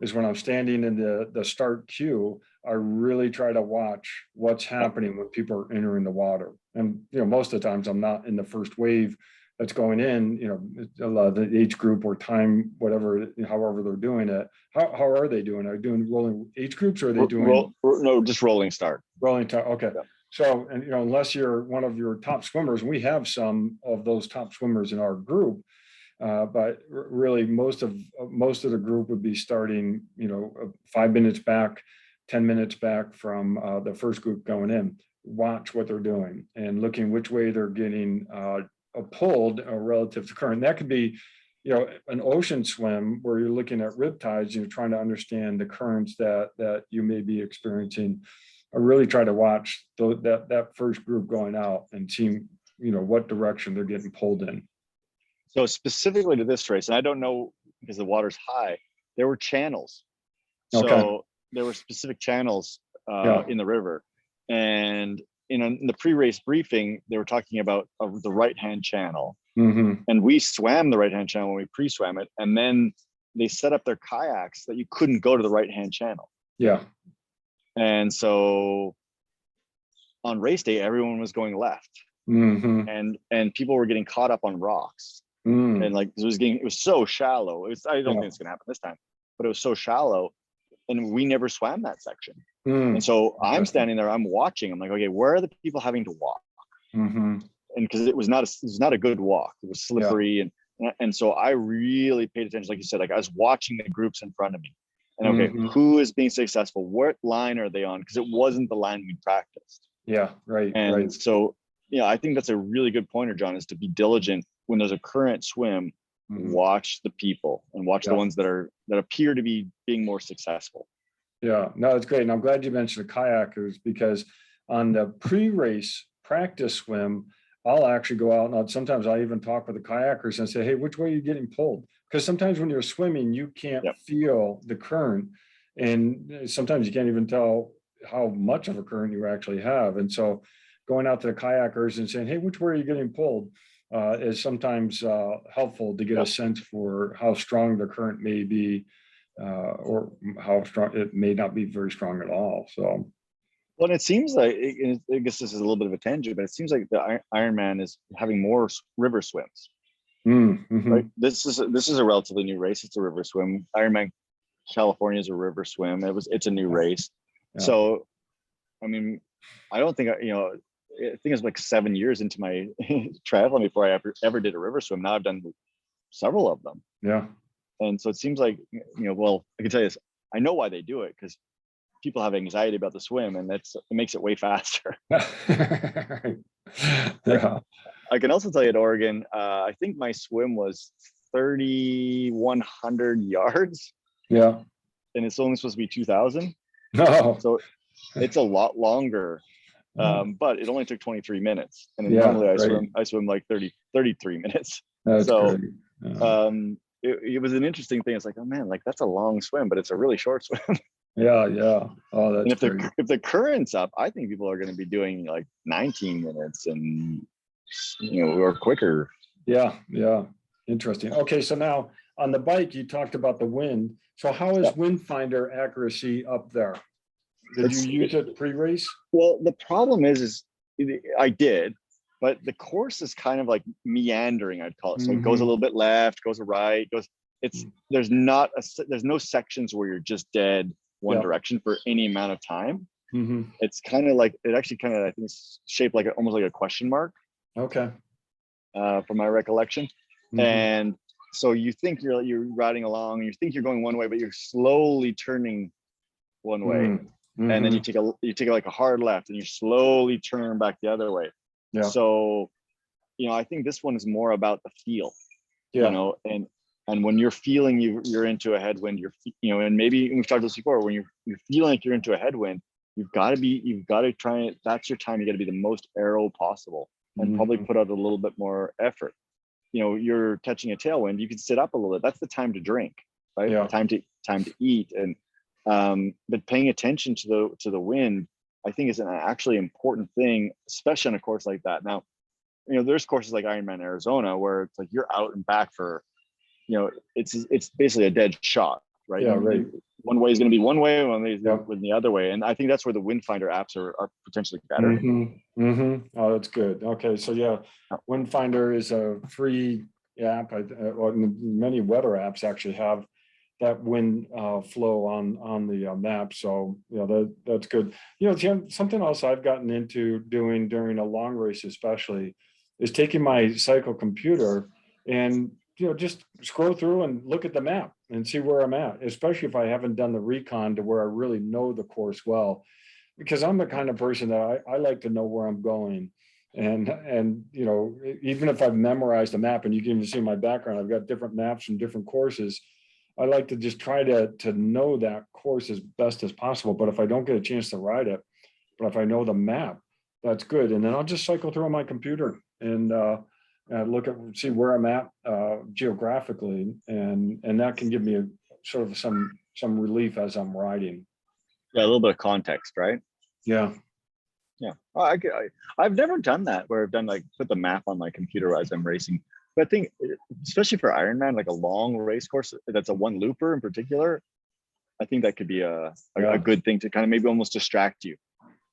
is when I'm standing in the start queue, I really try to watch what's happening when people are entering the water. And, most of the times I'm not in the first wave that's going in, a lot of the age group or time, whatever, however they're doing it. How are they doing? Are they doing rolling age groups, or are they doing no, just rolling start? Rolling time. Okay. Yeah. So, and unless you're one of your top swimmers, we have some of those top swimmers in our group, but really most of the group would be starting, 5 minutes back, 10 minutes back from the first group going in. Watch what they're doing and looking which way they're getting pulled relative to current. That could be, an ocean swim where you're looking at riptides and you're trying to understand the currents that you may be experiencing. I really try to watch that first group going out and seeing, what direction they're getting pulled in. So specifically to this race, and I don't know because the water's high, there were channels. So there were specific channels in the river. And in the pre-race briefing, they were talking about the right-hand channel. And we swam the right-hand channel when we pre-swam it. And then they set up their kayaks that you couldn't go to the right-hand channel. Yeah. And so on race day, everyone was going left, and people were getting caught up on rocks, and like it was so shallow. I don't think it's gonna happen this time, but it was so shallow, and we never swam that section. And so I'm standing there, I'm watching. I'm like, okay, where are the people having to walk? And because it was not a good walk, it was slippery, and so I really paid attention. Like you said, like I was watching the groups in front of me. And okay, who is being successful? What line are they on? Because it wasn't the line we practiced. Yeah, right. And so, I think that's a really good pointer, John, is to be diligent when there's a current swim. Watch the people and watch the ones that appear to be being more successful. Yeah, no, it's great. And I'm glad you mentioned the kayakers, because on the pre-race practice swim, I'll actually go out and sometimes I even talk with the kayakers and say, hey, which way are you getting pulled? Because sometimes when you're swimming, you can't feel the current. And sometimes you can't even tell how much of a current you actually have. And so going out to the kayakers and saying, hey, which way are you getting pulled? Is sometimes helpful to get a sense for how strong the current may be, or how strong it may not be very strong at all. So. Well, it seems like, I guess this is a little bit of a tangent, but it seems like the Ironman is having more river swims. Right? This is a relatively new race. It's a river swim. Ironman California is a river swim. It's a new race. Yeah. So, I mean, I don't think I think it's like 7 years into my traveling before I ever did a river swim. Now I've done several of them. Yeah. And so it seems like, well, I can tell you this, I know why they do it, because people have anxiety about the swim, and it makes it way faster. Yeah. I can also tell you at Oregon, I think my swim was 3,100 yards. Yeah. And it's only supposed to be 2,000. No. So it's a lot longer, but it only took 23 minutes. And normally I swim like 33 minutes. That's so great. Yeah. It was an interesting thing. It's like, oh man, like that's a long swim, but it's a really short swim. Yeah. Oh, that's and great. if the current's up, I think people are going to be doing like 19 minutes and or quicker. Yeah. Interesting. Okay, so now on the bike, you talked about the wind. So how is Yep. wind finder accuracy up there? Did you use it pre-race? Well, the problem is I did, but the course is kind of like meandering, I'd call it. So it goes a little bit left, goes right, goes. It's there's no sections where you're just dead one direction for any amount of time. It's kind of like I think it's shaped like almost like a question mark. Okay. From my recollection, and so you think you're riding along, you think you're going one way, but you're slowly turning one way. And then you take like a hard left and you slowly turn back the other way. Yeah. So, I think this one is more about the feel, and when you're feeling you're into a headwind, and maybe we've talked about this before, when you're feeling like you're into a headwind, you've got to try it. That's your time. You got to be the most aero possible and probably put out a little bit more effort. You're catching a tailwind, you can sit up a little bit. That's the time to drink, right? Yeah. Time to eat. And but paying attention to the wind, I think, is an actually important thing, especially on a course like that. Now, there's courses like Ironman Arizona where it's like you're out and back for, it's basically a dead shot, right? Yeah, right. One way is going to be one way, one way is the other way, and I think that's where the wind finder apps are potentially better. Oh, that's good. Okay, so yeah, wind finder is a free app. Many weather apps actually have that wind flow on the map. So that's good. Jim, something else I've gotten into doing during a long race, especially, is taking my cycle computer and just scroll through and look at the map and see where I'm at, especially if I haven't done the recon to where I really know the course well, because I'm the kind of person that I like to know where I'm going. And even if I've memorized the map, and you can even see my background, I've got different maps from different courses. I like to just try to know that course as best as possible. But if I don't get a chance to ride it, but if I know the map, that's good. And then I'll just cycle through on my computer and see where I'm at geographically, and that can give me a sort of some relief as I'm riding. Yeah, a little bit of context, right? Yeah. Yeah. I've never done that where I've done put the map on my computer as I'm racing. But I think, especially for Ironman, like a long race course that's a one looper in particular, I think that could be a good thing to kind of maybe almost distract you.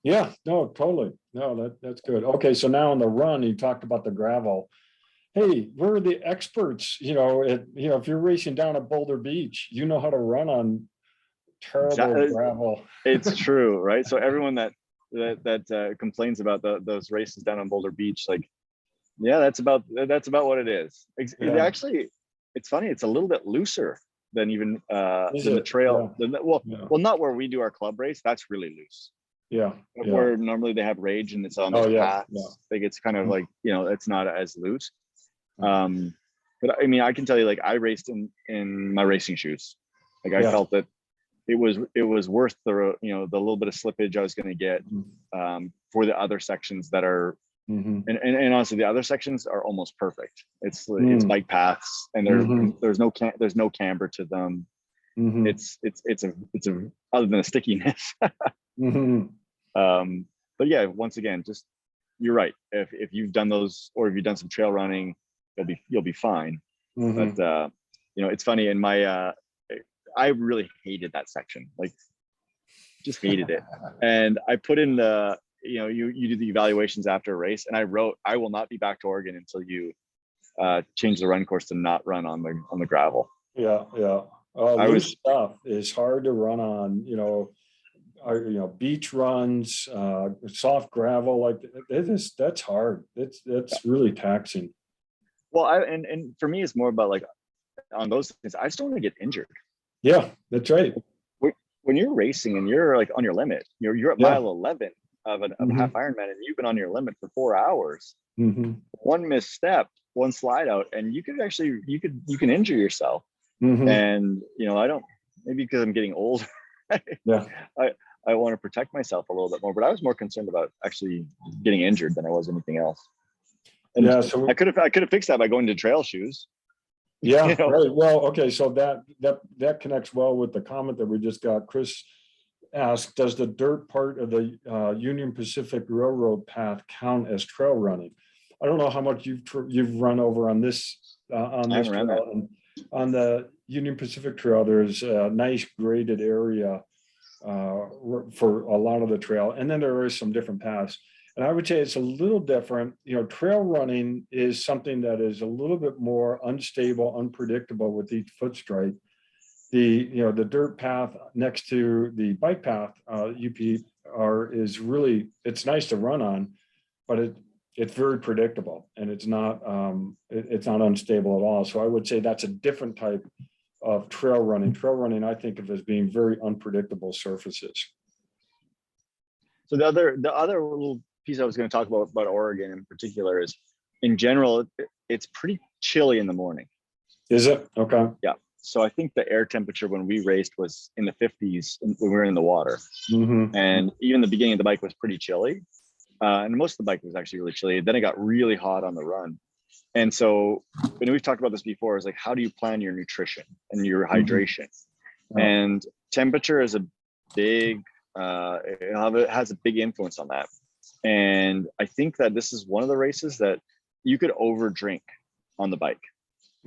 Yeah, no, totally. No, that's good. Okay, so now on the run, you talked about the gravel. Hey, we're the experts. If you're racing down at Boulder Beach, you know how to run on terrible gravel. It's true, right? So everyone that complains about those races down on Boulder Beach, that's about what it is. Actually, it's funny. It's a little bit looser than even the trail. Yeah. Well, not where we do our club race. That's really loose. Yeah. Where normally they have rage and it's on the path. Yeah. It's kind of it's not as loose. But I mean, I can tell you, I raced in my racing shoes. I felt that it was worth the the little bit of slippage I was going to get for the other sections that are. And honestly, the other sections are almost perfect. It's bike paths, and there's no camber to them. It's a other than a stickiness. But yeah, once again, just you're right. If you've done those, or if you've done some trail running, you'll be fine. But it's funny. In my I really hated that section. Just hated it. And I put in the you do the evaluations after a race, and I wrote, I will not be back to Oregon until you change the run course to not run on the gravel. Yeah. Loose stuff is hard to run on, beach runs, soft gravel, that's hard. That's really taxing. Well, and for me, it's more about on those things, I just don't want to get injured. Yeah, that's right. When you're racing and you're on your limit, you're at mile 11 of a half Ironman, and you've been on your limit for 4 hours. One misstep, one slide out, and you can injure yourself. And I don't, maybe because I'm getting old. I want to protect myself a little bit more, but I was more concerned about actually getting injured than I was anything else. And so I could have fixed that by going to trail shoes. Yeah, right. Well, okay, so that connects well with the comment that we just got. Chris asked, does the dirt part of the Union Pacific Railroad path count as trail running? I don't know how much you've run over on this trail. On the Union Pacific Trail, there's a nice graded area for a lot of the trail. And then there is some different paths. And I would say it's a little different. Trail running is something that is a little bit more unstable, unpredictable with each foot strike. The dirt path next to the bike path, is really, it's nice to run on, but it's very predictable, and it's not unstable at all. So I would say that's a different type of trail running. Trail running, I think of as being very unpredictable surfaces. So the other little piece I was going to talk about Oregon in particular is, in general, it's pretty chilly in the morning. Is it? Okay. Yeah. So I think the air temperature when we raced was in the 50s when we were in the water. Mm-hmm. And even the beginning of the bike was pretty chilly. And most of the bike was actually really chilly. Then it got really hot on the run. And so, and we've talked about this before, is like, how do you plan your nutrition and your hydration? Mm-hmm. And temperature is a big, it has a big influence on that. And I think that this is one of the races that you could over drink on the bike.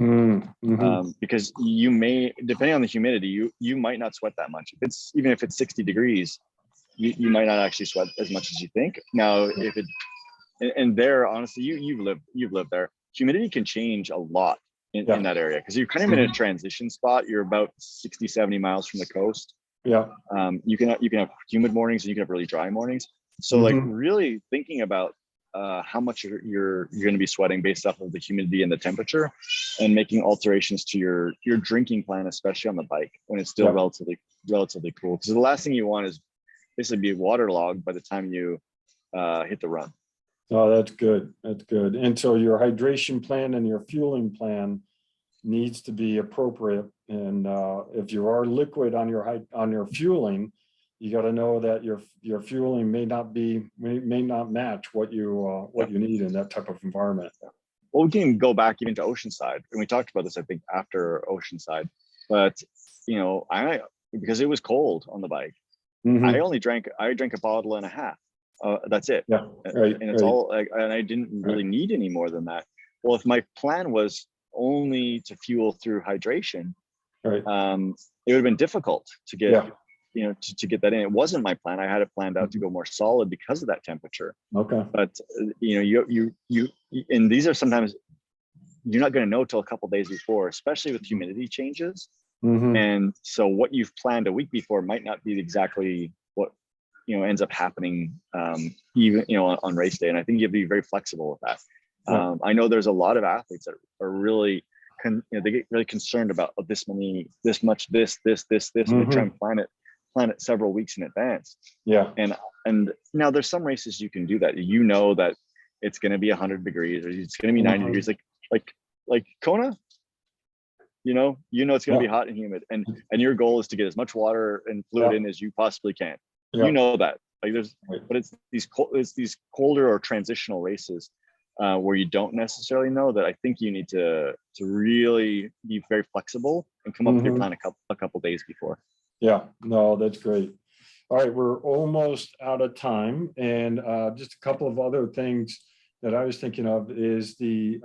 Mm-hmm. Because you may, depending on the humidity, you might not sweat that much. Even if it's 60 degrees, you might not actually sweat as much as you think. Now, if it, and there, honestly, you've lived there. Humidity can change a lot in that area, because you're kind of in a transition spot. You're about 60, 70 miles from the coast. Yeah. You can have humid mornings and you can have really dry mornings. So like really thinking about how much you're going to be sweating based off of the humidity and the temperature, and making alterations to your drinking plan, especially on the bike when it's still relatively cool. Because the last thing you want is basically be waterlogged by the time you hit the run. Oh, that's good. That's good. And so your hydration plan and your fueling plan needs to be appropriate. And if you are liquid on your fueling, you got to know that your fueling may not match what you need in that type of environment. Well, we can go back even to Oceanside, and we talked about this, I think, after Oceanside. But because it was cold on the bike, I drank a bottle and a half. That's it. Yeah, right. And it's all, and I didn't really need any more than that. Well, if my plan was only to fuel through hydration, it would have been difficult to get, to get that in. It wasn't my plan. I had it planned out to go more solid because of that temperature. Okay. But and these are sometimes you're not going to know till a couple of days before, especially with humidity changes. And so what you've planned a week before might not be exactly what ends up happening even on race day. And I think you have to be very flexible with that. I know there's a lot of athletes that are really they get really concerned about this much, and they try and plan it several weeks in advance. Yeah. And now there's some races you can do that. That it's going to be 100 degrees or it's going to be 90 degrees, like Kona. It's going to be hot and humid, and your goal is to get as much water and fluid in as you possibly can. That but it's these colder or transitional races where you don't necessarily know that. I think you need to really be very flexible and come up with your plan a couple days before. Yeah, no, that's great. All right, we're almost out of time, and just a couple of other things that I was thinking of is you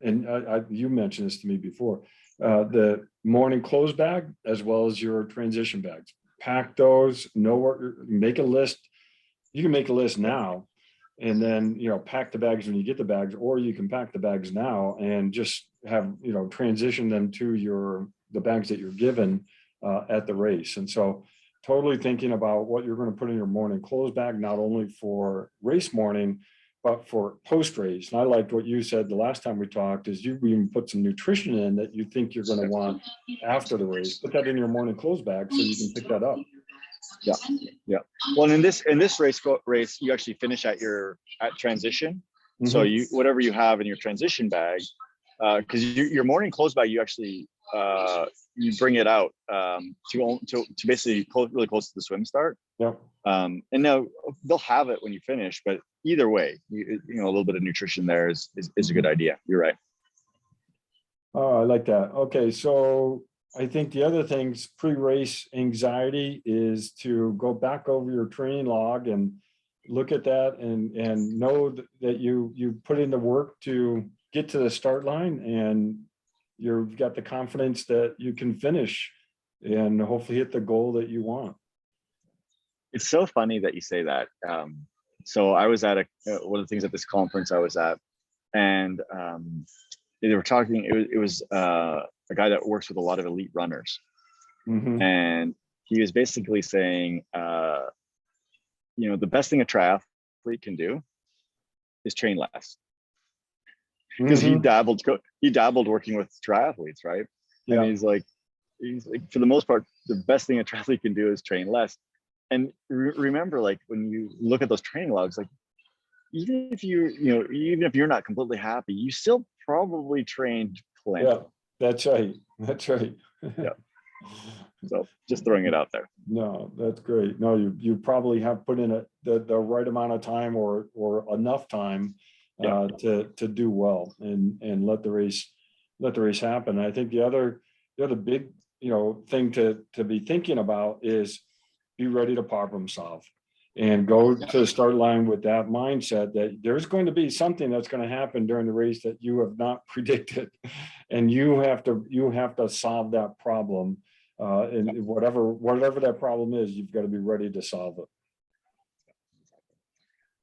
mentioned this to me before, the morning clothes bag as well as your transition bags. Pack those, make a list. You can make a list now and then, pack the bags when you get the bags, or you can pack the bags now and just have, transition them to the bags that you're given at the race. And so totally thinking about what you're going to put in your morning clothes bag, not only for race morning, but for post-race. And I liked what you said the last time we talked, is you even put some nutrition in that you think you're going to want after the race. Put that in your morning clothes bag so you can pick that up. Yeah. Well, in this race, you actually finish at transition. So whatever you have in your transition bag, because your morning clothes bag, you actually you bring it out to basically really close to the swim start. Yeah. And now they'll have it when you finish, but either way, a little bit of nutrition there is a good idea. You're right. Oh, I like that. Okay, so I think the other things, pre-race anxiety, is to go back over your training log and look at that and know that you put in the work to get to the start line, and you've got the confidence that you can finish and hopefully hit the goal that you want. It's so funny that you say that. So I was at one of the things at this conference I was at, and they were talking. It was a guy that works with a lot of elite runners, and he was basically saying, the best thing a triathlete can do is train less, because he dabbled working with triathletes, right? Yeah. And he's like, for the most part, the best thing a triathlete can do is train less. And remember, like, when you look at those training logs, like, even if you're not completely happy, you still probably trained plenty. Yeah, that's right. That's right. Yeah. So just throwing it out there. No, that's great. No, you probably have put in the right amount of time or enough time to do well and let the race happen. And I think the other big thing to be thinking about is be ready to problem solve and go to the start line with that mindset that there's going to be something that's going to happen during the race that you have not predicted, and you have to solve that problem. And whatever that problem is, you've got to be ready to solve it.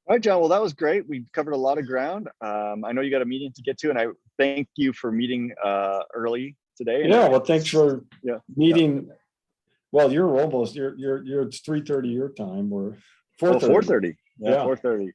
All right, John. Well, that was great. We covered a lot of ground. I know you got a meeting to get to, and I thank you for meeting early today. Yeah. Well, thanks for meeting. Yeah. Well, you're it's 3:30 your time, or 4:30. 4:30. Yeah, 4:30.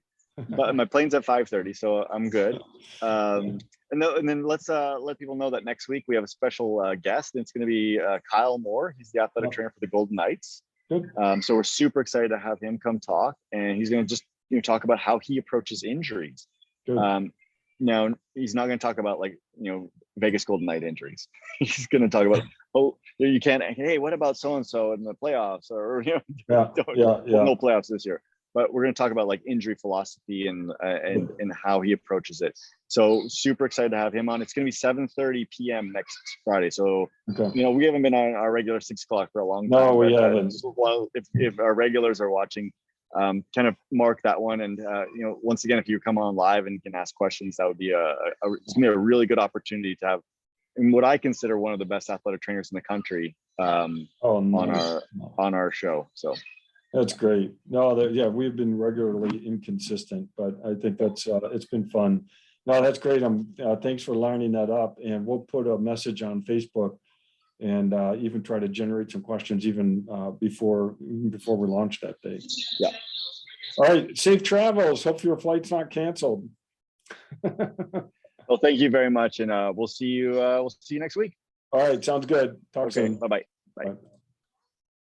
But my plane's at 5:30, so I'm good. And then let's let people know that next week we have a special guest. It's going to be Kyle Moore. He's the athletic trainer for the Golden Knights. Good. So we're super excited to have him come talk, and he's going to just talk about how he approaches injuries. Good. Now, he's not going to talk about Vegas Golden Knight injuries. He's going to talk about, you can't. Hey, what about so and so in the playoffs, or no playoffs this year. But we're going to talk about injury philosophy and how he approaches it. So super excited to have him on. It's going to be 7:30 p.m. next Friday. So we haven't been on our regular 6 o'clock for a long time. No, we haven't. If our regulars are watching, kind of mark that one. And once again, if you come on live and can ask questions, that would be it's going to be a really good opportunity to have what I consider one of the best athletic trainers in the country on our show. So. That's great. No, we've been regularly inconsistent, but I think that's it's been fun. No, that's great. Thanks for lining that up, and we'll put a message on Facebook and even try to generate some questions even before we launch that day. Yeah. All right. Safe travels. Hope your flight's not canceled. Well, thank you very much, and we'll see you next week. All right. Sounds good. Talk soon. Bye-bye. Bye.